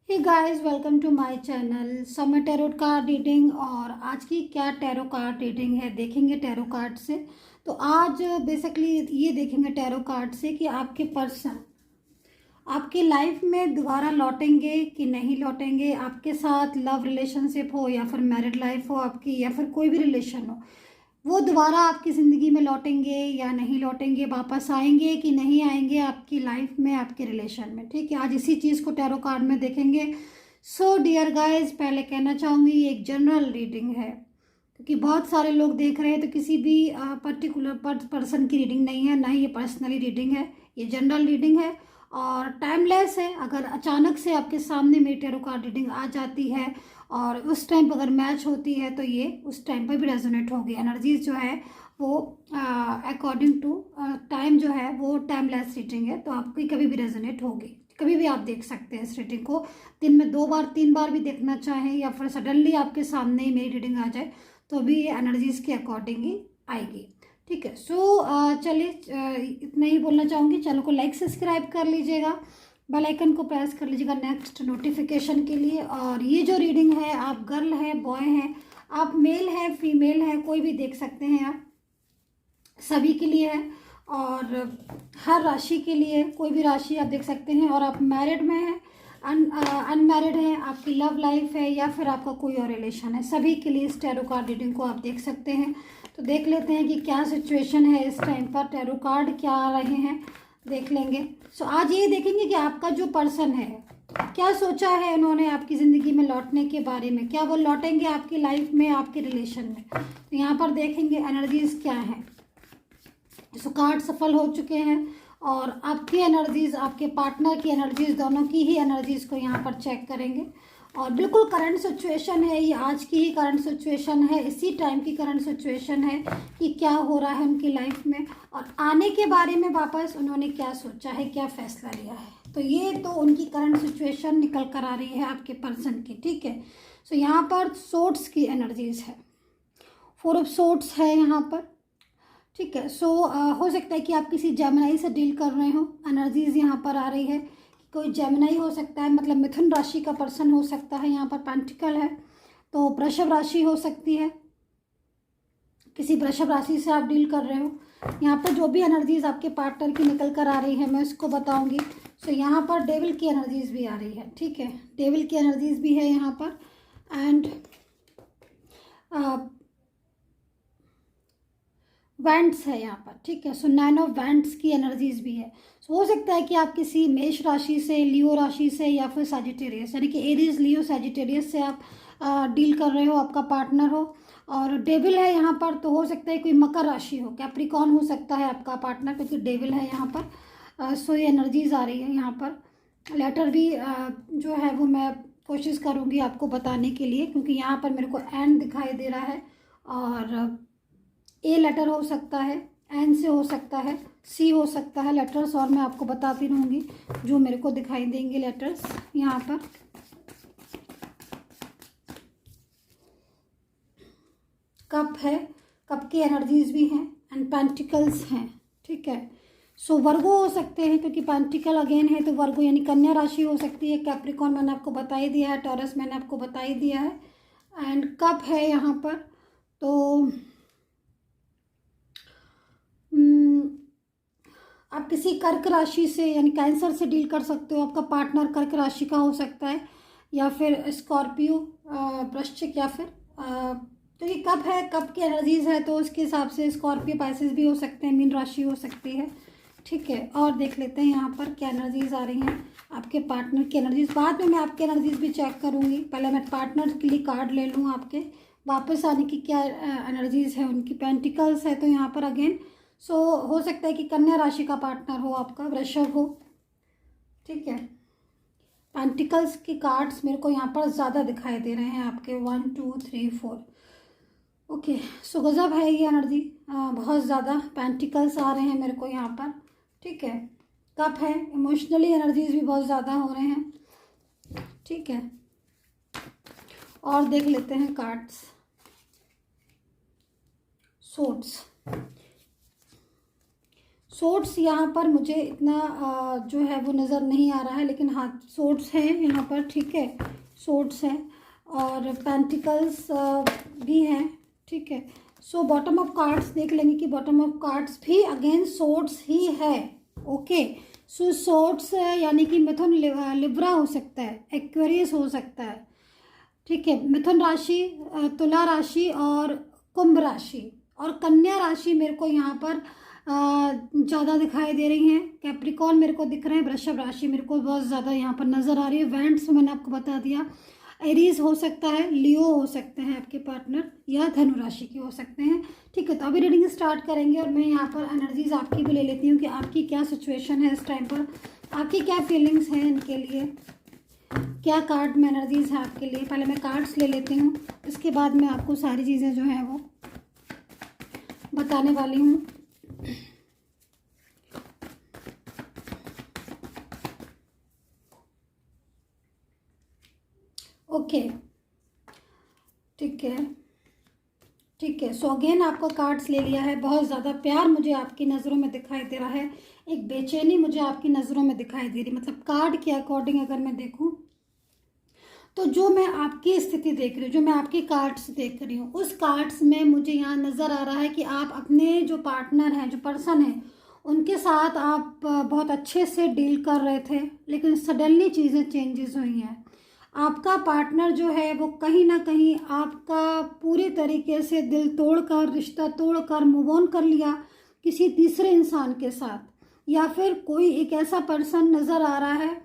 Hey guys, welcome to my channel Samay tarot card reading. और आज की क्या टैरो कार्ड रीडिंग है देखेंगे टैरो कार्ड से। तो आज बेसिकली ये देखेंगे टैरो कार्ड से कि आपके पर्सन आपकी लाइफ में दोबारा लौटेंगे कि नहीं लौटेंगे। आपके साथ लव रिलेशनशिप हो या फिर मैरिड लाइफ हो आपकी, या फिर कोई भी रिलेशन हो, वो दोबारा आपकी ज़िंदगी में लौटेंगे या नहीं लौटेंगे, वापस आएंगे कि नहीं आएंगे आपकी लाइफ में, आपके रिलेशन में। ठीक है, आज इसी चीज़ को टैरो कार्ड में देखेंगे। सो डियर गाइस, पहले कहना चाहूँगी ये एक जनरल रीडिंग है, क्योंकि बहुत सारे लोग देख रहे हैं, तो किसी भी पर्टिकुलर पर्सन की रीडिंग नहीं है, ना ही ये पर्सनली रीडिंग है, ये जनरल रीडिंग है और टाइमलेस है। अगर अचानक से आपके सामने मेरी टैरो कार्ड रीडिंग आ जाती है और उस टाइम पर अगर मैच होती है तो ये उस टाइम पर भी रेजोनेट होगी। एनर्जीज जो है वो अकॉर्डिंग टू टाइम जो है वो टाइमलेस रीडिंग है, तो आपकी कभी भी रेजोनेट होगी, कभी भी आप देख सकते हैं इस रीडिंग को। दिन में 2 बार 3 बार भी देखना चाहें या फिर सडनली आपके सामने ही मेरी रीडिंग आ जाए तो भी ये एनर्जीज के अकॉर्डिंग ही आएगी। ठीक है, सो चलिए इतना ही बोलना चाहूँगी। चैनल को लाइक सब्सक्राइब कर लीजिएगा, बेल आइकन को प्रेस कर लीजिएगा नेक्स्ट नोटिफिकेशन के लिए। और ये जो रीडिंग है, आप गर्ल हैं, बॉय हैं, आप मेल हैं, फीमेल हैं, कोई भी देख सकते हैं आप, सभी के लिए है और हर राशि के लिए, कोई भी राशि आप देख सकते हैं। और आप मैरिड में हैं, अनमैरिड हैं, आपकी लव लाइफ है या फिर आपका कोई और रिलेशन है, सभी के लिए इस टैरो कार्ड रीडिंग को आप देख सकते हैं। तो देख लेते हैं कि क्या सिचुएशन है इस टाइम पर, टैरो कार्ड क्या आ रहे हैं देख लेंगे। सो आज ये देखेंगे कि आपका जो पर्सन है क्या सोचा है उन्होंने आपकी ज़िंदगी में लौटने के बारे में, क्या वो लौटेंगे आपकी लाइफ में, आपके रिलेशन में। तो यहाँ पर देखेंगे एनर्जीज क्या हैं। सो कार्ड सफल हो चुके हैं और आपकी एनर्जीज, आपके पार्टनर की एनर्जीज, दोनों की ही एनर्जीज को यहाँ पर चेक करेंगे। और बिल्कुल करंट सिचुएशन है ये, आज की ही करंट सिचुएशन है, इसी टाइम की करंट सिचुएशन है कि क्या हो रहा है उनकी लाइफ में और आने के बारे में वापस उन्होंने क्या सोचा है, क्या फैसला लिया है। तो ये तो उनकी करंट सिचुएशन निकल कर आ रही है आपके पर्सन की। ठीक है, सो यहाँ पर सोर्ट्स की एनर्जीज है, 4 ऑफ सोर्ट्स है यहाँ पर। ठीक है, सो हो सकता है कि आप किसी जेमिनाई से डील कर रहे हो, एनर्जीज यहाँ पर आ रही है कि कोई जेमिनाई हो सकता है, मतलब मिथुन राशि का पर्सन हो सकता है। यहाँ पर पेंटिकल है तो वृषभ राशि हो सकती है, किसी वृषभ राशि से आप डील कर रहे हो। यहाँ पर जो भी एनर्जीज आपके पार्टनर की निकल कर आ रही है मैं उसको बताऊंगी। सो यहाँ पर डेविल की एनर्जीज भी आ रही है। ठीक है, डेविल की एनर्जीज भी है यहाँ पर एंड वैंड्स है यहाँ पर। ठीक है, सो 9 ऑफ वैंड्स की एनर्जीज भी है। सो हो सकता है कि आप किसी मेष राशि से, लियो राशि से या फिर सजिटेरियस, यानी कि एरीज, लियो, सजिटेरियस से आप डील कर रहे हो, आपका पार्टनर हो। और डेविल है यहाँ पर, तो हो सकता है कोई मकर राशि हो, कैप्रिकॉर्न हो सकता है आपका पार्टनर, क्योंकि डेविल है यहाँ पर। सो ये एनर्जीज आ रही है यहाँ पर। लेटर भी जो है वो मैं कोशिश करूँगी आपको बताने के लिए, क्योंकि यहाँ पर मेरे को एंड दिखाई दे रहा है और ए लेटर हो सकता है, एन से हो सकता है, सी हो सकता है लेटर्स, और मैं आपको बताती रहूँगी जो मेरे को दिखाई देंगे लेटर्स। यहाँ पर कप है, कप की एनर्जीज भी हैं एंड पेंटिकल्स हैं। ठीक है, सो वर्गो हो सकते हैं, क्योंकि पेंटिकल अगेन है तो वर्गो यानी कन्या राशि हो सकती है, कैप्रिकॉर्न मैंने आपको बता ही दिया है, टॉरस मैंने आपको बता ही दिया है एंड कप है यहाँ पर। तो आप किसी कर्क राशि से यानी कैंसर से डील कर सकते हो, आपका पार्टनर कर्क राशि का हो सकता है, या फिर स्कॉर्पियो, वृश्चिक, या फिर क्योंकि कप है, कप की एनर्जीज है तो उसके हिसाब से स्कॉर्पियो, पाइसेस भी हो सकते हैं, मीन राशि हो सकती है। ठीक है, और देख लेते हैं यहाँ पर क्या एनर्जीज आ रही हैं आपके पार्टनर की एनर्जीज। बाद में मैं आपकी एनर्जीज भी चेक करूँगी, पहले मैं पार्टनर के लिए कार्ड ले लूँ आपके वापस आने की क्या एनर्जीज है उनकी। पेंटिकल्स है तो यहाँ पर अगेन सो हो सकता है कि कन्या राशि का पार्टनर हो आपका, वृषभ हो। ठीक है, पेंटिकल्स की कार्ड्स मेरे को यहाँ पर ज़्यादा दिखाई दे रहे हैं आपके, 1 2 3 4। ओके, सो गजब है ये एनर्जी, बहुत ज़्यादा पेंटिकल्स आ रहे हैं मेरे को यहाँ पर। ठीक है, कप है, इमोशनली एनर्जीज भी बहुत ज़्यादा हो रहे हैं। ठीक है, और देख लेते हैं कार्ड्स। सोर्ड्स, सोर्ट्स यहाँ पर मुझे इतना जो है वो नज़र नहीं आ रहा है, लेकिन हाँ सोर्ट्स हैं यहाँ पर, ठीक है, सोर्ट्स हैं और पेंटिकल्स भी हैं, ठीक है। सो बॉटम ऑफ कार्ड्स देख लेंगे कि बॉटम ऑफ कार्ड्स भी अगेन सोर्ट्स ही है, ओके। सो सोर्ट्स यानी कि मिथुन लिब्रा हो सकता है, एक्वेरियस हो सकता है, ठीक है। मिथुन राशि, तुला राशि और कुंभ राशि और कन्या राशि मेरे को यहाँ पर ज़्यादा दिखाई दे रही हैं। कैप्रिकॉर्न मेरे को दिख रहे हैं, वृषभ राशि मेरे को बहुत ज़्यादा यहाँ पर नज़र आ रही है। वेंट्स मैंने आपको बता दिया, एरीज हो सकता है, लियो हो सकते हैं आपके पार्टनर, या धनु राशि के हो सकते हैं, ठीक है। तो अभी रीडिंग स्टार्ट करेंगे और मैं यहाँ पर एनर्जीज आपकी भी ले लेती हूँ कि आपकी क्या सिचुएशन है इस टाइम पर, आपकी क्या फीलिंग्स हैं इनके लिए, क्या कार्ड में एनर्जीज है आपके लिए। पहले मैं कार्ड्स ले लेती हूँ, इसके बाद मैं आपको सारी चीज़ें जो हैं वो बताने वाली हूँ। ओके, ठीक है, ठीक है। सो अगेन आपको कार्ड्स ले लिया है। बहुत ज़्यादा प्यार मुझे आपकी नज़रों में दिखाई दे रहा है, एक बेचैनी मुझे आपकी नज़रों में दिखाई दे रही, मतलब कार्ड के अकॉर्डिंग अगर मैं देखूं तो जो मैं आपकी स्थिति देख रही हूँ, जो मैं आपकी कार्ड्स देख रही हूँ, उस कार्ड्स में मुझे यहाँ नज़र आ रहा है कि आप अपने जो पार्टनर हैं, जो पर्सन है, उनके साथ आप बहुत अच्छे से डील कर रहे थे, लेकिन सडनली चीज़ें चेंजेस हुई हैं। आपका पार्टनर जो है वो कहीं ना कहीं आपका पूरी तरीके से दिल तोड़कर, रिश्ता तोड़कर मूव ऑन कर लिया किसी तीसरे इंसान के साथ, या फिर कोई एक ऐसा पर्सन नज़र आ रहा है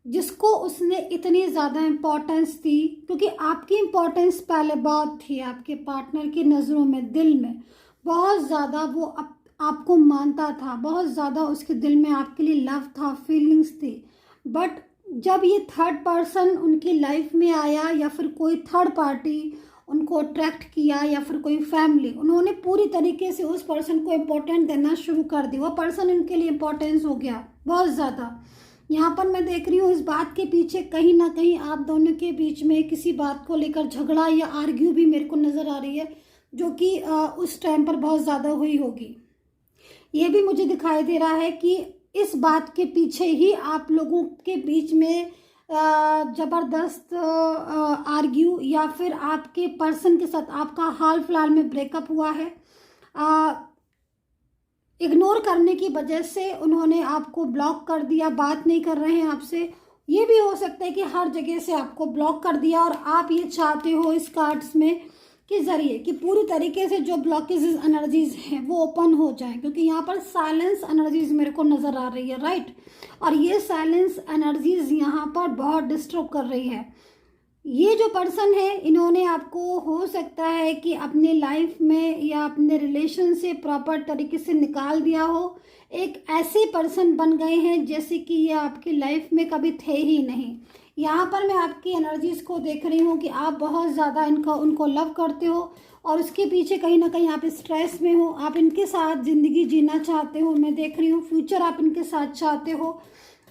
जिसको उसने इतनी ज़्यादा इम्पोर्टेंस दी, क्योंकि आपकी इम्पोर्टेंस पहले बहुत थी आपके पार्टनर की नज़रों में, दिल में बहुत ज़्यादा वो आपको मानता था, बहुत ज़्यादा उसके दिल में आपके लिए लव था, फीलिंग्स थी। बट जब ये थर्ड पर्सन उनकी लाइफ में आया, या फिर कोई थर्ड पार्टी उनको अट्रैक्ट किया, या फिर कोई फैमिली, उन्होंने पूरी तरीके से उस पर्सन को इम्पोर्टेंट देना शुरू कर दी। वो पर्सन उनके लिए इम्पोर्टेंस हो गया बहुत ज़्यादा। यहाँ पर मैं देख रही हूँ इस बात के पीछे कहीं ना कहीं आप दोनों के बीच में किसी बात को लेकर झगड़ा या आर्ग्यू भी मेरे को नज़र आ रही है, जो कि उस टाइम पर बहुत ज़्यादा हुई होगी। ये भी मुझे दिखाई दे रहा है कि इस बात के पीछे ही आप लोगों के बीच में ज़बरदस्त आर्ग्यू, या फिर आपके पर्सन के साथ आपका हाल फिलहाल में ब्रेकअप हुआ है। इग्नोर करने की वजह से उन्होंने आपको ब्लॉक कर दिया, बात नहीं कर रहे हैं आपसे। ये भी हो सकता है कि हर जगह से आपको ब्लॉक कर दिया और आप ये चाहते हो इस कार्ड्स में के ज़रिए कि पूरी तरीके से जो ब्लॉकेजेस एनर्जीज हैं वो ओपन हो जाएं, क्योंकि यहाँ पर साइलेंस एनर्जीज मेरे को नज़र आ रही है, राइट। और ये साइलेंस एनर्जीज यहाँ पर बहुत डिस्टर्ब कर रही है। ये जो पर्सन है, इन्होंने आपको हो सकता है कि अपने लाइफ में या अपने रिलेशन से प्रॉपर तरीके से निकाल दिया हो। एक ऐसे पर्सन बन गए हैं जैसे कि ये आपकी लाइफ में कभी थे ही नहीं। यहाँ पर मैं आपकी एनर्जीज को देख रही हूँ कि आप बहुत ज़्यादा उनको लव करते हो, और उसके पीछे कहीं ना कहीं आप स्ट्रेस में हो। आप इनके साथ ज़िंदगी जीना चाहते हो, मैं देख रही हूँ फ्यूचर आप इनके साथ चाहते हो।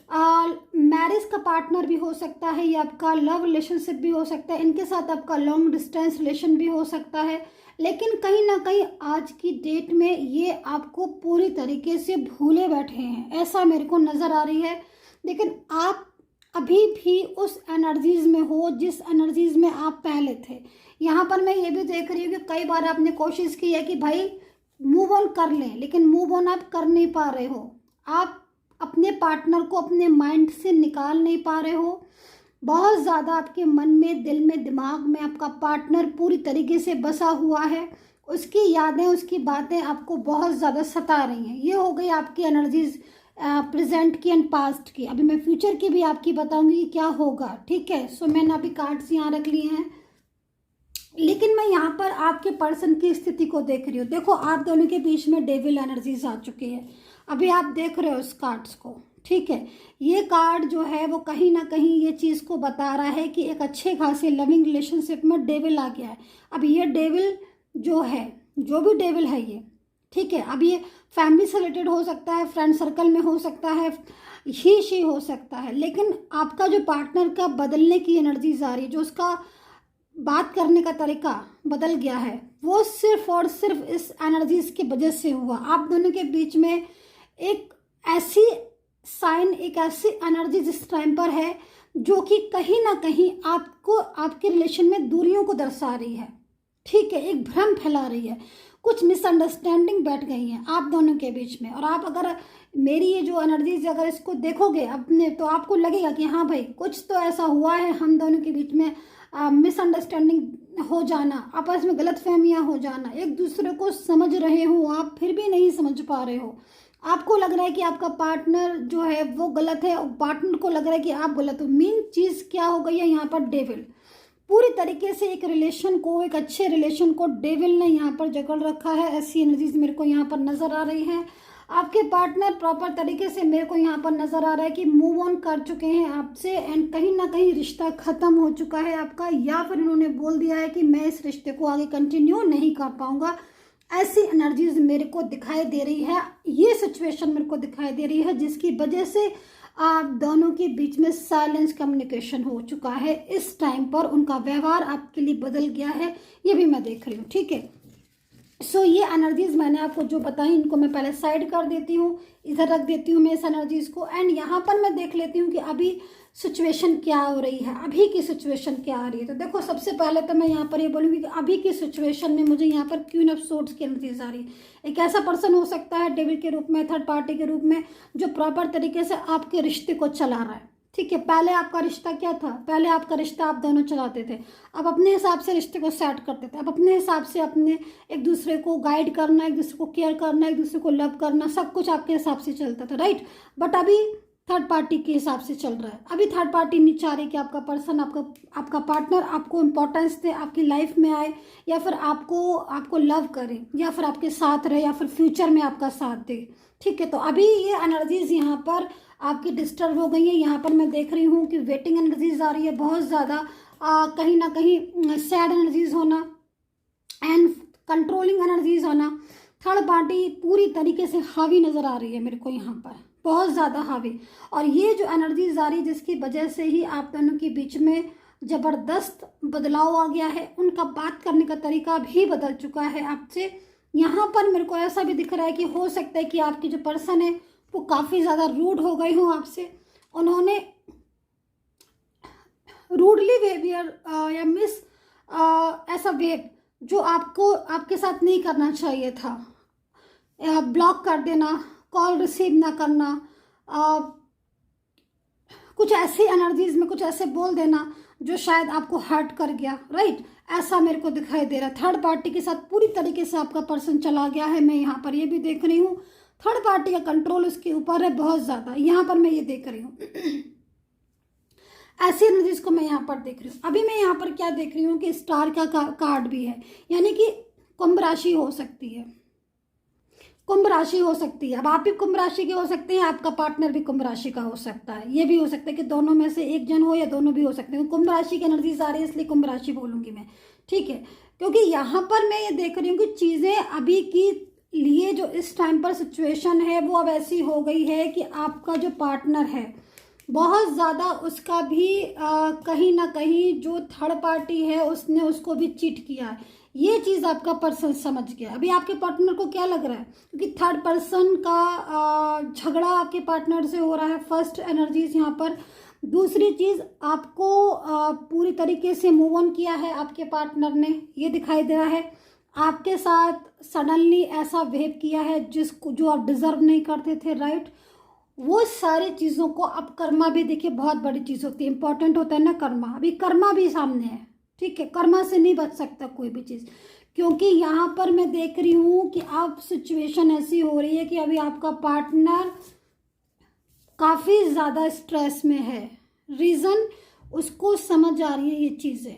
मैरिज का पार्टनर भी हो सकता है, या आपका लव रिलेशनशिप भी हो सकता है, इनके साथ आपका लॉन्ग डिस्टेंस रिलेशन भी हो सकता है। लेकिन कहीं ना कहीं आज की डेट में ये आपको पूरी तरीके से भूले बैठे हैं, ऐसा मेरे को नज़र आ रही है। लेकिन आप अभी भी उस एनर्जीज में हो जिस एनर्जीज में आप पहले थे। यहाँ पर मैं ये भी देख रही हूँ कि कई बार आपने कोशिश की है कि भाई मूव ऑन कर लें, लेकिन मूव ऑन आप कर नहीं पा रहे हो। आप अपने पार्टनर को अपने माइंड से निकाल नहीं पा रहे हो। बहुत ज़्यादा आपके मन में, दिल में, दिमाग में आपका पार्टनर पूरी तरीके से बसा हुआ है। उसकी यादें, उसकी बातें आपको बहुत ज़्यादा सता रही हैं। ये हो गई आपकी एनर्जीज प्रेजेंट की एंड पास्ट की। अभी मैं फ्यूचर की भी आपकी बताऊंगी कि क्या होगा, ठीक है। सो मैंने अभी कार्ड्स यहाँ रख लिए हैं, लेकिन मैं यहाँ पर आपके पर्सन की स्थिति को देख रही हूँ। देखो, आप दोनों के बीच में डेविल एनर्जीज आ चुकी है। अभी आप देख रहे हो इस कार्ड्स को, ठीक है। ये कार्ड जो है वो कहीं ना कहीं ये चीज़ को बता रहा है कि एक अच्छे खासे लविंग रिलेशनशिप में डेविल आ गया है। अब ये डेविल जो है, जो भी डेविल है ये, ठीक है, अब ये फैमिली से रिलेटेड हो सकता है, फ्रेंड सर्कल में हो सकता है, ही शी हो सकता है। लेकिन आपका जो पार्टनर का बदलने की एनर्जीज आ रही है, जो उसका बात करने का तरीका बदल गया है, वो सिर्फ और सिर्फ इस एनर्जीज की वजह से हुआ। आप दोनों के बीच में एक ऐसी साइन, एक ऐसी एनर्जी जिस टाइम पर है जो कि कहीं ना कहीं आपको आपके रिलेशन में दूरियों को दर्शा रही है। ठीक है, एक भ्रम फैला रही है, कुछ मिसअंडरस्टैंडिंग बैठ गई हैं आप दोनों के बीच में। और आप अगर मेरी ये जो एनर्जीज अगर इसको देखोगे अपने, तो आपको लगेगा कि हाँ भाई कुछ तो ऐसा हुआ है हम दोनों के बीच में, मिसअंडरस्टैंडिंग हो जाना, आपस में गलतफहमियां हो जाना, एक दूसरे को समझ रहे हो आप फिर भी नहीं समझ पा रहे हो। आपको लग रहा है कि आपका पार्टनर जो है वो गलत है और पार्टनर को लग रहा है कि आप गलत हो। मेन चीज़ क्या हो गई है यहाँ पर, डेविल। पूरी तरीके से एक रिलेशन को, एक अच्छे रिलेशन को डेविल ने यहाँ पर जकड़ रखा है। ऐसी एनर्जीज मेरे को यहाँ पर नजर आ रही है। आपके पार्टनर प्रॉपर तरीके से मेरे को यहाँ पर नजर आ रहा है कि मूव ऑन कर चुके हैं आपसे, एंड कहीं ना कहीं रिश्ता खत्म हो चुका है आपका, या फिर इन्होंने बोल दिया है कि मैं इस रिश्ते को आगे कंटिन्यू नहीं कर पाऊंगा। ऐसी एनर्जीज मेरे को दिखाई दे रही है, ये सिचुएशन मेरे को दिखाई दे रही है जिसकी वजह से आप दोनों के बीच में साइलेंस कम्युनिकेशन हो चुका है। इस टाइम पर उनका व्यवहार आपके लिए बदल गया है, ये भी मैं देख रही हूँ। ठीक है, सो ये एनर्जीज मैंने आपको जो बताई इनको मैं पहले साइड कर देती हूँ, इधर रख देती हूँ मैं इस एनर्जीज को, एंड यहाँ पर मैं देख लेती हूँ कि अभी सिचुएशन क्या हो रही है, अभी की सिचुएशन क्या आ रही है। तो देखो, सबसे पहले तो मैं यहाँ पर ये बोलूँगी कि अभी की सिचुएशन में मुझे यहाँ पर क्वीन ऑफ सोर्ड्स की एनर्जीज आ रही है। एक ऐसा पर्सन हो सकता है डेविल के रूप में, थर्ड पार्टी के रूप में, जो प्रॉपर तरीके से आपके रिश्ते को चला रहा है। ठीक है, पहले आपका रिश्ता क्या था, पहले आपका रिश्ता आप दोनों चलाते थे, अब अपने हिसाब से रिश्ते को सेट करते थे, अब अपने हिसाब से अपने एक दूसरे को गाइड करना, एक दूसरे को केयर करना, एक दूसरे को लव करना, सब कुछ आपके हिसाब से चलता था, राइट। बट अभी थर्ड पार्टी के हिसाब से चल रहा है। अभी थर्ड पार्टी नहीं चाह रही कि आपका पर्सन, आपका पार्टनर आपको इम्पोर्टेंस दे, आपकी लाइफ में आए, या फिर आपको लव करे, या फिर आपके साथ रहे, या फिर फ्यूचर में आपका साथ दे। ठीक है, तो अभी ये एनर्जीज यहाँ पर आपकी डिस्टर्ब हो गई है। यहाँ पर मैं देख रही हूँ कि वेटिंग एनर्जीज आ रही है बहुत ज़्यादा, कहीं ना कहीं सैड एनर्जीज होना एंड कंट्रोलिंग एनर्जीज होना। थर्ड पार्टी पूरी तरीके से हावी नज़र आ रही है मेरे को यहाँ पर, बहुत ज़्यादा हावी। और ये जो एनर्जीज आ रही है जिसकी वजह से ही आप दोनों के बीच में ज़बरदस्त बदलाव आ गया है, उनका बात करने का तरीका भी बदल चुका है आपसे। यहाँ पर मेरे को ऐसा भी दिख रहा है कि हो सकता है कि आपकी जो पर्सन है वो काफ़ी ज़्यादा रूड हो गई हो आपसे, उन्होंने रूडली बिहेवियर या ऐसा बिहेव जो आपको आपके साथ नहीं करना चाहिए था, ब्लॉक कर देना, कॉल रिसीव ना करना, कुछ ऐसी एनर्जीज में कुछ ऐसे बोल देना जो शायद आपको हर्ट कर गया, राइट। ऐसा मेरे को दिखाई दे रहा है। थर्ड पार्टी के साथ पूरी तरीके से आपका पर्सन चला गया है। मैं यहाँ पर ये भी देख रही हूँ थर्ड पार्टी का कंट्रोल उसके ऊपर है बहुत ज़्यादा, यहाँ पर मैं ये देख रही हूँ। ऐसी एनर्जीज को मैं यहाँ पर देख रही हूँ। अभी मैं यहाँ पर क्या देख रही हूँ कि स्टार का कार्ड भी है, यानी कि कुंभ राशि हो सकती है, कुंभ राशि हो सकती है। अब आप भी कुंभ राशि के हो सकते हैं, आपका पार्टनर भी कुंभ राशि का हो सकता है, ये भी हो सकता है कि दोनों में से एक जन हो या दोनों भी हो सकते हैं। कुंभ राशि की एनर्जीज आ रही है इसलिए कुंभ राशि बोलूँगी मैं, ठीक है, क्योंकि यहाँ पर मैं ये देख रही हूँ कि चीज़ें अभी की लिए जो इस टाइम पर सिचुएशन है वो अब ऐसी हो गई है कि आपका जो पार्टनर है बहुत ज़्यादा उसका भी कहीं ना कहीं जो थर्ड पार्टी है उसने उसको भी चीट किया है। ये चीज़ आपका पर्सन समझ गया। अभी आपके पार्टनर को क्या लग रहा है, क्योंकि थर्ड पर्सन का झगड़ा आपके पार्टनर से हो रहा है, फर्स्ट एनर्जीज यहाँ पर। दूसरी चीज़, आपको पूरी तरीके से मूव ऑन किया है आपके पार्टनर ने, ये दिखाई दे रहा है। आपके साथ सडनली ऐसा बिहेव किया है जिसको जो आप डिजर्व नहीं करते थे, राइट। वो सारी चीज़ों को अब कर्मा भी, देखिए बहुत बड़ी चीज़ होती है, इंपॉर्टेंट होता है ना कर्मा। अभी कर्मा भी सामने है, ठीक है, कर्मा से नहीं बच सकता कोई भी चीज़, क्योंकि यहाँ पर मैं देख रही हूँ कि अब सिचुएशन ऐसी हो रही है कि अभी आपका पार्टनर काफ़ी ज़्यादा स्ट्रेस में है। रीज़न, उसको समझ आ रही है ये चीज़ें,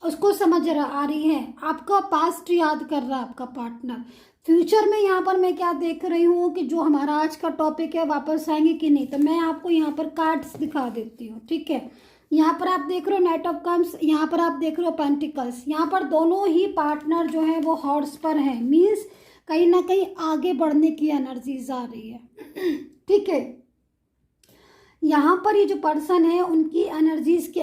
उसको समझ आ रही है, आपका पास्ट याद कर रहा है आपका पार्टनर। फ्यूचर में यहाँ पर मैं क्या देख रही हूँ कि जो हमारा आज का टॉपिक है वापस आएंगे कि नहीं, तो मैं आपको यहाँ पर कार्ड्स दिखा देती हूँ, ठीक है। यहाँ पर आप देख रहे हो नाइट ऑफ कप्स, यहाँ पर आप देख रहे हो पेंटिकल्स। यहाँ पर दोनों ही पार्टनर जो है वो हॉर्स पर हैं, मीन्स कहीं ना कहीं आगे बढ़ने की एनर्जीज आ रही है, ठीक है। यहाँ पर ये जो पर्सन है उनकी एनर्जीज के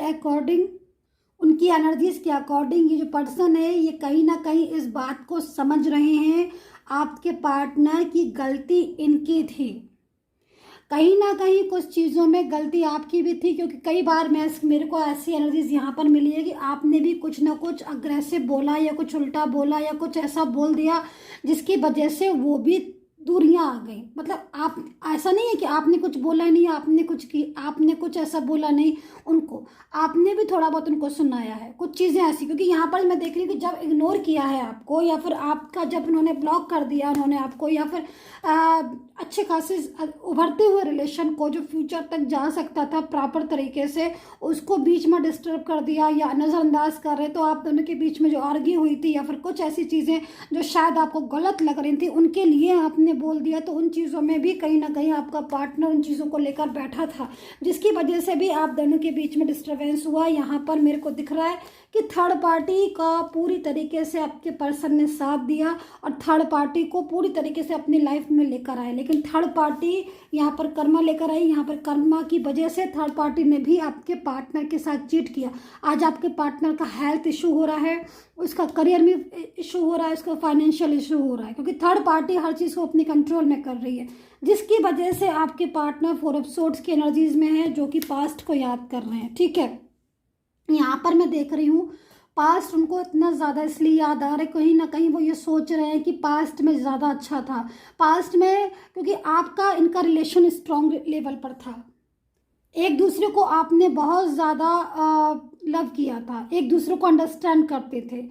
अकॉर्डिंग ये जो पर्सन है ये कहीं ना कहीं इस बात को समझ रहे हैं आपके पार्टनर की गलती इनकी थी, कहीं ना कहीं कुछ चीज़ों में गलती आपकी भी थी, क्योंकि कई बार मेरे को ऐसी एनर्जीज यहाँ पर मिली है कि आपने भी कुछ ना कुछ अग्रेसिव बोला या कुछ उल्टा बोला या कुछ ऐसा बोल दिया जिसकी वजह से वो भी दूरियां आ गई। मतलब आप, ऐसा नहीं है कि आपने कुछ बोला नहीं, आपने कुछ ऐसा बोला नहीं, उनको आपने भी थोड़ा बहुत उनको सुनाया है कुछ चीज़ें ऐसी। क्योंकि यहाँ पर मैं देख रही हूँ कि जब इग्नोर किया है आपको, या फिर आपका जब उन्होंने ब्लॉक कर दिया उन्होंने आपको, या फिर अच्छे खासे उभरते हुए रिलेशन को जो फ्यूचर तक जा सकता था प्रॉपर तरीके से, उसको बीच में डिस्टर्ब कर दिया या नज़रअंदाज कर रहे, तो आप दोनों के बीच में जो आर्ग्यू हुई थी या फिर कुछ ऐसी चीज़ें जो शायद आपको गलत लग रही थी उनके लिए आपने बोल दिया, तो उन चीज़ों में भी कहीं ना कहीं आपका पार्टनर उन चीज़ों को लेकर बैठा था, जिसकी वजह से भी आप दोनों के बीच में डिस्टर्बेंस हुआ। यहाँ पर मेरे को दिख रहा है कि थर्ड पार्टी का पूरी तरीके से आपके पर्सन ने साथ दिया और थर्ड पार्टी को पूरी तरीके से अपनी लाइफ में लेकर आए। लेकिन थर्ड पार्टी यहाँ पर कर्मा लेकर आई, यहाँ पर कर्मा की वजह से थर्ड पार्टी ने भी आपके पार्टनर के साथ चीट किया। आज आपके पार्टनर का हेल्थ इशू हो रहा है, उसका करियर में इशू हो रहा है, उसका फाइनेंशियल इशू हो रहा है, क्योंकि थर्ड पार्टी हर चीज़ को अपने कंट्रोल में कर रही है, जिसकी वजह से आपके पार्टनर 4 ऑफ सोर्ड्स की एनर्जीज में है, जो कि पास्ट को याद कर रहे हैं। ठीक है, यहाँ पर मैं देख रही हूँ पास्ट उनको इतना ज़्यादा इसलिए याद आ रहा है, कहीं ना कहीं वो ये सोच रहे हैं कि पास्ट में ज़्यादा अच्छा था, पास्ट में, क्योंकि आपका इनका रिलेशन स्ट्रॉन्ग लेवल पर था, एक दूसरे को आपने बहुत ज़्यादा लव किया था, एक दूसरे को अंडरस्टैंड करते थे।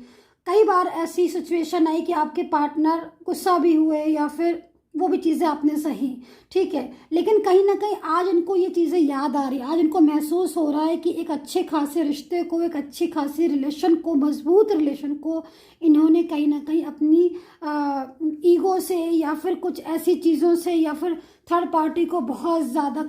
कई बार ऐसी सिचुएशन आई कि आपके पार्टनर गुस्सा भी हुए या फिर वो भी चीज़ें आपने सही, ठीक है, लेकिन कहीं ना कहीं आज इनको ये चीज़ें याद आ रही है, आज इनको महसूस हो रहा है कि एक अच्छे खासे रिश्ते को, एक अच्छी खासी रिलेशन को, मजबूत रिलेशन को इन्होंने कहीं ना कहीं अपनी ईगो से या फिर कुछ ऐसी चीज़ों से या फिर थर्ड पार्टी को बहुत ज़्यादा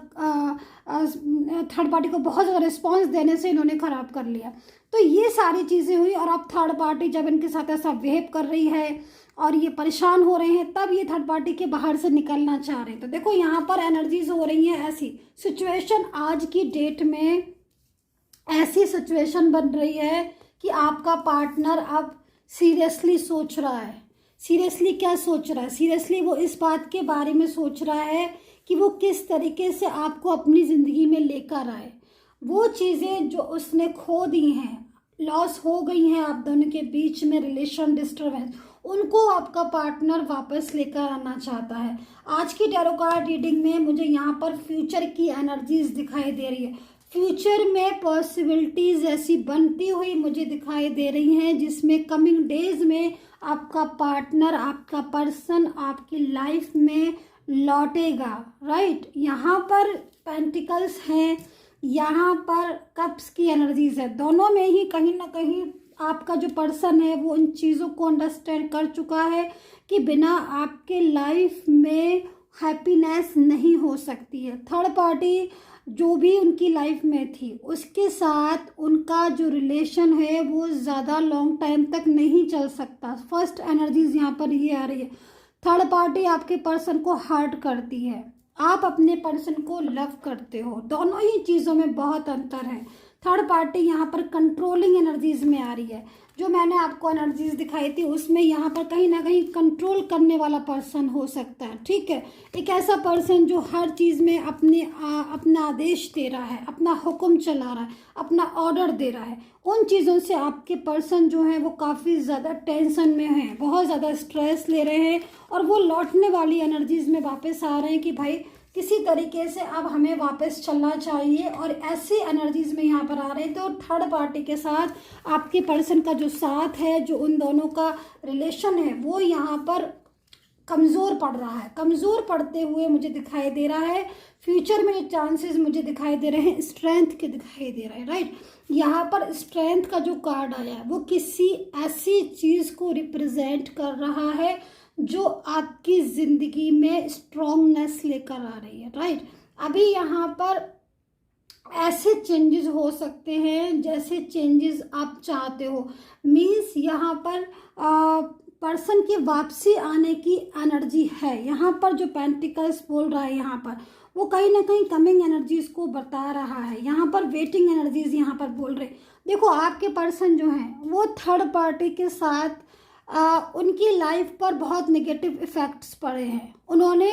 रिस्पॉन्स देने से इन्होंने ख़राब कर लिया। तो ये सारी चीज़ें हुई और अब थर्ड पार्टी जब इनके साथ ऐसा बिहेव कर रही है और ये परेशान हो रहे हैं, तब ये थर्ड पार्टी के बाहर से निकलना चाह रहे हैं। तो देखो यहाँ पर एनर्जीज हो रही हैं ऐसी सिचुएशन, आज की डेट में ऐसी सिचुएशन बन रही है कि आपका पार्टनर अब सीरियसली सोच रहा है। सीरियसली क्या सोच रहा है? सीरियसली वो इस बात के बारे में सोच रहा है कि वो किस तरीके से आपको अपनी ज़िंदगी में लेकर आए। वो चीज़ें जो उसने खो दी हैं, लॉस हो गई हैं आप दोनों के बीच में, रिलेशन डिस्टर्बेंस, उनको आपका पार्टनर वापस लेकर आना चाहता है। आज की टैरो कार्ड रीडिंग में मुझे यहाँ पर फ्यूचर की एनर्जीज दिखाई दे रही है। फ्यूचर में पॉसिबिलिटीज़ ऐसी बनती हुई मुझे दिखाई दे रही हैं जिसमें कमिंग डेज में आपका पार्टनर, आपका पर्सन आपकी लाइफ में लौटेगा। राइट, यहाँ पर पेंटिकल्स हैं, यहाँ पर कप्स की एनर्जीज है। दोनों में ही कहीं ना कहीं आपका जो पर्सन है वो इन चीज़ों को अंडरस्टैंड कर चुका है कि बिना आपके लाइफ में हैप्पीनेस नहीं हो सकती है। थर्ड पार्टी जो भी उनकी लाइफ में थी उसके साथ उनका जो रिलेशन है वो ज़्यादा लॉन्ग टाइम तक नहीं चल सकता। फर्स्ट एनर्जीज यहाँ पर ये आ रही है, थर्ड पार्टी आपके पर्सन को हर्ट करती है, आप अपने पर्सन को लव करते हो, दोनों ही चीज़ों में बहुत अंतर है। थर्ड पार्टी यहाँ पर कंट्रोलिंग एनर्जीज में आ रही है। जो मैंने आपको एनर्जीज दिखाई थी उसमें यहाँ पर कहीं ना कहीं कंट्रोल करने वाला पर्सन हो सकता है। ठीक है, एक ऐसा पर्सन जो हर चीज़ में अपना आदेश दे रहा है, अपना हुक्म चला रहा है, अपना ऑर्डर दे रहा है। उन चीज़ों से आपके पर्सन जो है वो काफ़ी ज़्यादा टेंशन में हैं, बहुत ज़्यादा स्ट्रेस ले रहे हैं और वो लौटने वाली एनर्जीज में वापस आ रहे हैं कि भाई किसी तरीके से अब हमें वापस चलना चाहिए। और ऐसी एनर्जीज में यहाँ पर आ रहे हैं। तो थर्ड पार्टी के साथ आपके पर्सन का जो साथ है, जो उन दोनों का रिलेशन है, वो यहाँ पर कमज़ोर पड़ रहा है। कमज़ोर पड़ते हुए मुझे दिखाई दे रहा है। फ्यूचर में चांसेस मुझे दिखाई दे रहे हैं स्ट्रेंथ के दिखाई दे रहे हैं। राइट, यहाँ पर स्ट्रेंथ का जो कार्ड आया है वो किसी ऐसी चीज़ को रिप्रेजेंट कर रहा है जो आपकी ज़िंदगी में स्ट्रॉन्गनेस लेकर आ रही है। राइट, अभी यहाँ पर ऐसे चेंजेस हो सकते हैं जैसे चेंजेस आप चाहते हो। मीन्स यहाँ पर पर्सन की वापसी आने की एनर्जी है। यहाँ पर जो पेंटिकल्स बोल रहा है यहाँ पर वो कहीं ना कहीं कमिंग एनर्जीज को बता रहा है। यहाँ पर वेटिंग एनर्जीज यहाँ पर बोल रहे। देखो, आपके पर्सन जो हैं वो थर्ड पार्टी के साथ उनकी लाइफ पर बहुत नेगेटिव इफ़ेक्ट्स पड़े हैं। उन्होंने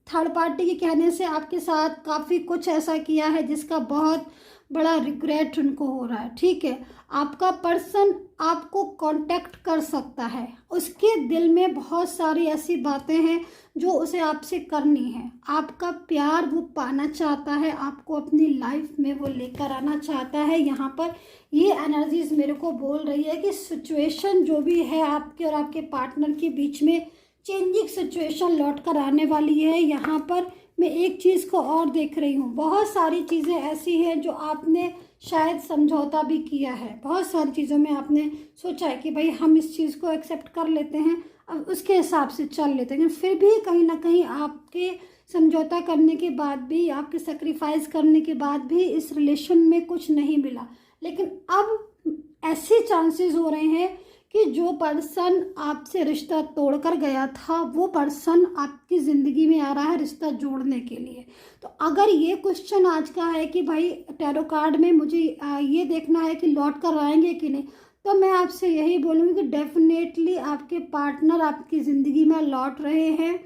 थर्ड पार्टी के कहने से आपके साथ काफ़ी कुछ ऐसा किया है जिसका बहुत बड़ा रिग्रेट उनको हो रहा है, ठीक है। आपका पर्सन आपको कांटेक्ट कर सकता है, उसके दिल में बहुत सारी ऐसी बातें हैं जो उसे आपसे करनी है। आपका प्यार वो पाना चाहता है, आपको अपनी लाइफ में वो लेकर आना चाहता है। यहाँ पर ये एनर्जीज मेरे को बोल रही है कि सिचुएशन जो भी है आपके और आपके पार्टनर के बीच में, चेंजिंग सिचुएशन लौट कर आने वाली है। यहाँ पर मैं एक चीज़ को और देख रही हूँ, बहुत सारी चीज़ें ऐसी हैं जो आपने शायद समझौता भी किया है, बहुत सारी चीज़ों में आपने सोचा है कि भाई हम इस चीज़ को एक्सेप्ट कर लेते हैं, अब उसके हिसाब से चल लेते हैं, लेकिन फिर भी कहीं ना कहीं आपके समझौता करने के बाद भी, आपके सेक्रीफाइस करने के बाद भी इस रिलेशन में कुछ नहीं मिला। लेकिन अब ऐसे चांसेस हो रहे हैं कि जो पर्सन आपसे रिश्ता तोड़कर गया था वो पर्सन आपकी ज़िंदगी में आ रहा है रिश्ता जोड़ने के लिए। तो अगर ये क्वेश्चन आज का है कि भाई टैरो कार्ड में मुझे ये देखना है कि लौट कर आएंगे कि नहीं, तो मैं आपसे यही बोलूँगी कि डेफिनेटली आपके पार्टनर आपकी ज़िंदगी में लौट रहे हैं।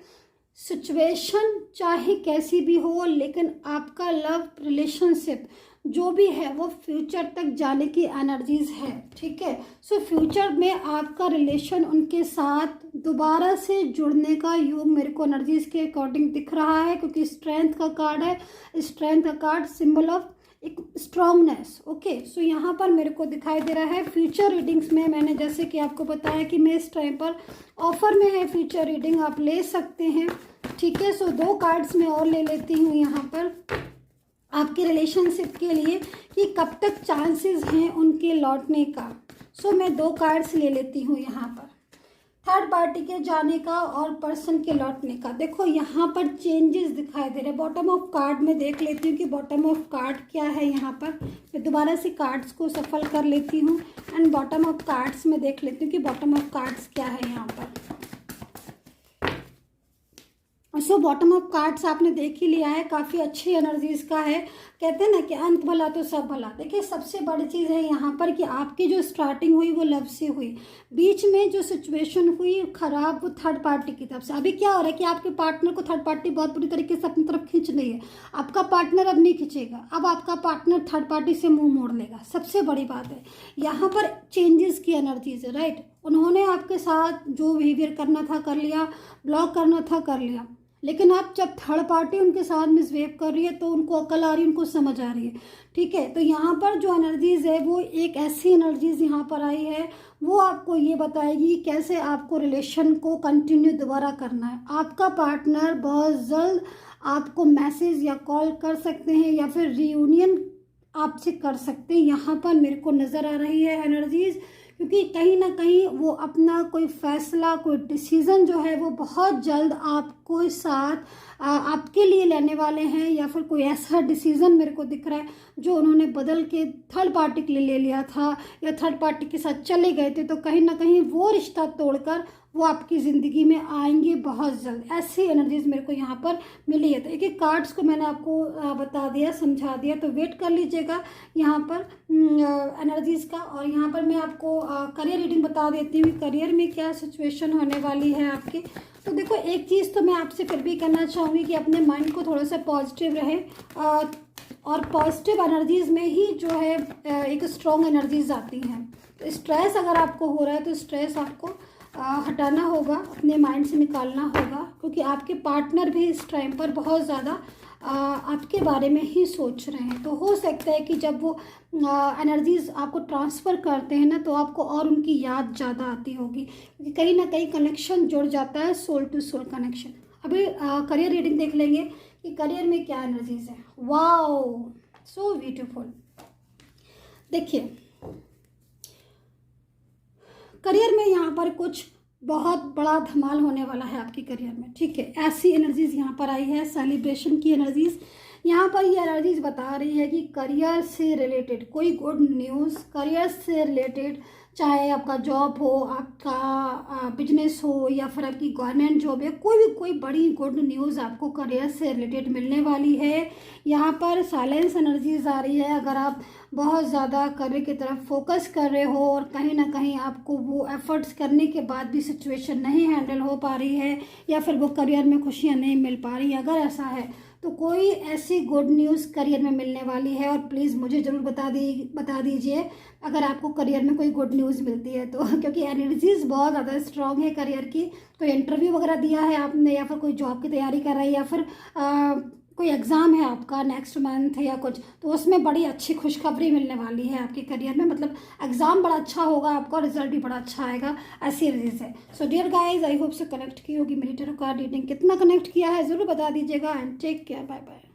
सिचुएशन चाहे कैसी भी हो, लेकिन आपका लव रिलेशनशिप जो भी है वो फ्यूचर तक जाने की एनर्जीज है, ठीक है। सो फ्यूचर में आपका रिलेशन उनके साथ दोबारा से जुड़ने का योग मेरे को एनर्जीज के अकॉर्डिंग दिख रहा है, क्योंकि स्ट्रेंथ का कार्ड है। स्ट्रेंथ का कार्ड सिंबल ऑफ एक स्ट्रॉन्गनेस, ओके। सो यहाँ पर मेरे को दिखाई दे रहा है फ्यूचर रीडिंग्स में, मैंने जैसे कि आपको बताया कि मैं इस टाइम पर ऑफर में है फ्यूचर रीडिंग, आप ले सकते हैं, ठीक है। सो 2 कार्ड्स मैं और ले लेती हूँ यहाँ पर आपके रिलेशनशिप के लिए कि कब तक चांसेस हैं उनके लौटने का। सो मैं 2 कार्ड्स ले लेती हूँ यहाँ पर, थर्ड पार्टी के जाने का और पर्सन के लौटने का। देखो यहाँ पर चेंजेस दिखाई दे रहे हैं। बॉटम ऑफ कार्ड में देख लेती हूँ कि बॉटम ऑफ कार्ड क्या है। यहाँ पर मैं दोबारा से कार्ड्स को सफल कर लेती हूँ एंड बॉटम ऑफ कार्ड्स में देख लेती हूँ कि बॉटम ऑफ कार्ड्स क्या है यहाँ पर। सो बॉटम ऑफ कार्ड्स आपने देख ही लिया है, काफ़ी अच्छी एनर्जीज का है। कहते हैं ना कि अंत भला तो सब भला। देखिए सबसे बड़ी चीज़ है यहाँ पर कि आपकी जो स्टार्टिंग हुई वो लव से हुई, बीच में जो सिचुएशन हुई खराब वो थर्ड पार्टी की तरफ से। अभी क्या हो रहा है कि आपके पार्टनर को थर्ड पार्टी बहुत बुरी तरीके से अपनी तरफ खींच रही है। आपका पार्टनर अब नहीं खींचेगा, अब आपका पार्टनर थर्ड पार्टी से मुँह मोड़ लेगा। सबसे बड़ी बात है यहाँ पर चेंजेस की एनर्जीज है, राइट। उन्होंने आपके साथ जो बिहेवियर करना था कर लिया, ब्लॉक करना था कर लिया, लेकिन आप जब थर्ड पार्टी उनके साथ मिसबिहेव कर रही है तो उनको अकल आ रही है, उनको समझ आ रही है, ठीक है। तो यहाँ पर जो एनर्जीज है वो एक ऐसी एनर्जीज यहाँ पर आई है, वो आपको ये बताएगी कैसे आपको रिलेशन को कंटिन्यू दोबारा करना है। आपका पार्टनर बहुत जल्द आपको मैसेज या कॉल कर सकते हैं या फिर रियूनियन आपसे कर सकते हैं, यहाँ पर मेरे को नज़र आ रही है एनर्जीज। क्योंकि कहीं ना कहीं वो अपना कोई फैसला, कोई डिसीज़न जो है वो बहुत जल्द आपको साथ आपके लिए लेने वाले हैं, या फिर कोई ऐसा डिसीज़न मेरे को दिख रहा है जो उन्होंने बदल के थर्ड पार्टी के लिए ले लिया था या थर्ड पार्टी के साथ चले गए थे। तो कहीं ना कहीं वो रिश्ता तोड़कर वो आपकी ज़िंदगी में आएंगे बहुत जल्द। ऐसी एनर्जीज मेरे को यहाँ पर मिली है। तो एक एक कार्ड्स को मैंने आपको बता दिया, समझा दिया, तो वेट कर लीजिएगा यहाँ पर एनर्जीज का। और यहाँ पर मैं आपको करियर रीडिंग बता देती हूँ, करियर में क्या सिचुएशन होने वाली है आपके। तो देखो एक चीज़ तो मैं आपसे फिर भी कहना चाहूँगी कि अपने माइंड को थोड़ा सा पॉजिटिव रहे, और पॉजिटिव एनर्जीज में ही जो है एक स्ट्रॉन्ग एनर्जीज आती हैं। तो स्ट्रेस अगर आपको हो रहा है तो स्ट्रेस आपको हटाना होगा, अपने माइंड से निकालना होगा, क्योंकि आपके पार्टनर भी इस टाइम पर बहुत ज़्यादा आपके बारे में ही सोच रहे हैं। तो हो सकता है कि जब वो एनर्जीज आपको ट्रांसफ़र करते हैं ना तो आपको और उनकी याद ज़्यादा आती होगी, क्योंकि कहीं ना कहीं कनेक्शन जुड़ जाता है, सोल टू सोल कनेक्शन। अभी करियर रीडिंग देख लेंगे कि करियर में क्या एनर्जीज है। Wow, so beautiful. देखिए करियर में यहाँ पर कुछ बहुत बड़ा धमाल होने वाला है आपके करियर में, ठीक है। ऐसी एनर्जीज यहाँ पर आई है, सेलिब्रेशन की एनर्जीज यहाँ पर ये एनर्जीज बता रही है कि करियर से रिलेटेड कोई गुड न्यूज़, करियर से रिलेटेड, चाहे आपका जॉब हो, आपका बिजनेस हो, या फिर आपकी गवर्नमेंट जॉब है, कोई बड़ी गुड न्यूज़ आपको करियर से रिलेटेड मिलने वाली है। यहाँ पर साइलेंस एनर्जीज आ रही है। अगर आप बहुत ज़्यादा करियर की तरफ फोकस कर रहे हो और कहीं ना कहीं आपको वो एफर्ट्स करने के बाद भी सिचुएशन नहीं हैंडल हो पा रही है, या फिर वो करियर में खुशियाँ नहीं मिल पा रही, अगर ऐसा है तो कोई ऐसी गुड न्यूज़ करियर में मिलने वाली है। और प्लीज़ मुझे ज़रूर बता दीजिए अगर आपको करियर में कोई गुड न्यूज़ मिलती है तो क्योंकि एनर्जीज बहुत ज़्यादा स्ट्रांग है करियर की। कोई इंटरव्यू वगैरह दिया है आपने, या फिर कोई जॉब की तैयारी कर रहा है, या फिर कोई एग्ज़ाम है आपका नेक्स्ट मंथ या कुछ, तो उसमें बड़ी अच्छी खुशखबरी मिलने वाली है आपके करियर में। मतलब एग्ज़ाम बड़ा अच्छा होगा आपका, रिजल्ट भी बड़ा अच्छा आएगा, ऐसी एनर्जीज है। So dear guys, I hope से कनेक्ट की होगी मेरी टैरो कार्ड रीडिंग। कितना कनेक्ट किया है ज़रूर बता दीजिएगा। And take care, bye bye.